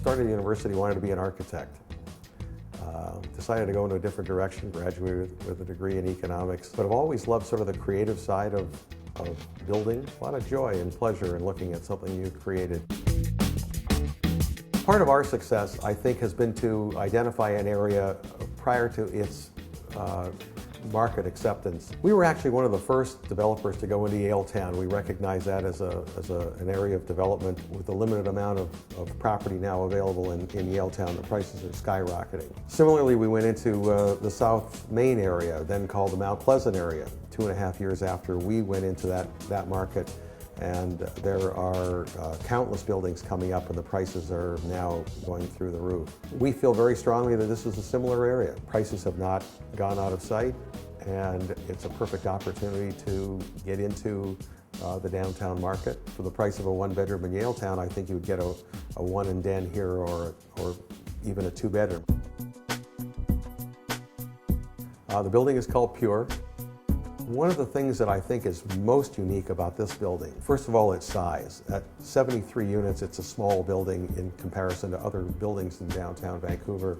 started university, wanted to be an architect. Decided to go in a different direction, graduated with a degree in economics, but I've always loved sort of the creative side of building. A lot of joy and pleasure in looking at something you've created. Part of our success, I think, has been to identify an area prior to its market acceptance. We were actually one of the first developers to go into Yaletown. We recognize that as an area of development with a limited amount of property now available in Yaletown. The prices are skyrocketing. Similarly, we went into the South Main area, then called the Mount Pleasant area, 2.5 years after we went into that market. And there are countless buildings coming up and the prices are now going through the roof. We feel very strongly that this is a similar area. Prices have not gone out of sight and it's a perfect opportunity to get into the downtown market. For the price of a one-bedroom in Yaletown, I think you would get a one and den here or even a two-bedroom. The building is called Pure. One of the things that I think is most unique about this building, first of all, its size. At 73 units, it's a small building in comparison to other buildings in downtown Vancouver.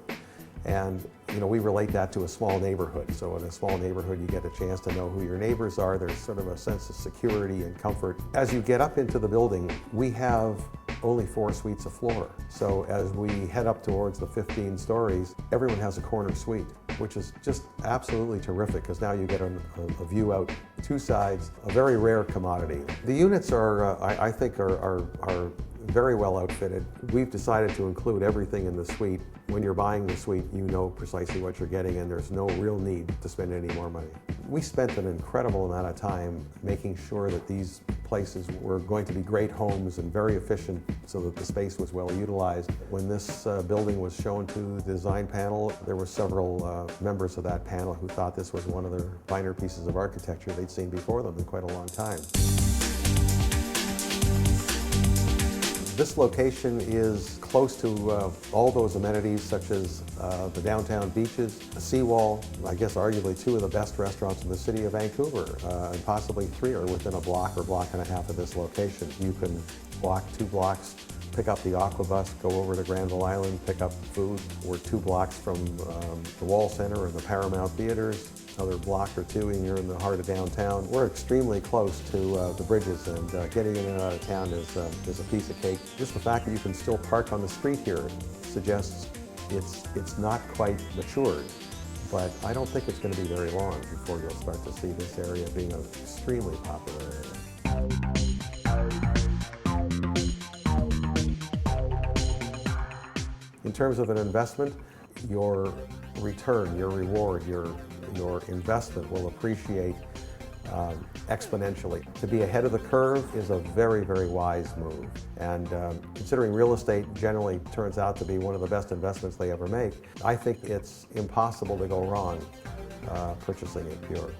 And we relate that to a small neighborhood. So in a small neighborhood, you get a chance to know who your neighbors are. There's sort of a sense of security and comfort. As you get up into the building, we have only 4 suites a floor. So as we head up towards the 15 stories, everyone has a corner suite, which is just absolutely terrific because now you get a view out 2 sides, a very rare commodity. The units are, I think, are very well outfitted. We've decided to include everything in the suite. When you're buying the suite, you know precisely what you're getting and there's no real need to spend any more money. We spent an incredible amount of time making sure that these places were going to be great homes and very efficient so that the space was well utilized. When this building was shown to the design panel, there were several members of that panel who thought this was one of the finer pieces of architecture they'd seen before them in quite a long time. This location is close to all those amenities such as the downtown beaches, the seawall, I guess arguably 2 of the best restaurants in the city of Vancouver, and possibly 3 are within a block or block and a half of this location. You can walk 2 blocks, pick up the Aqua bus, go over to Granville Island, pick up food. We're 2 blocks from the Wall Center and the Paramount Theaters. Another block or 2 and you're in the heart of downtown. We're extremely close to the bridges and getting in and out of town is a piece of cake. Just the fact that you can still park on the street here suggests it's not quite matured, but I don't think it's going to be very long before you'll start to see this area being an extremely popular area. In terms of an investment, your return, your reward, your investment will appreciate exponentially. To be ahead of the curve is a very, very wise move. And considering real estate generally turns out to be one of the best investments they ever make, I think it's impossible to go wrong purchasing it Pure.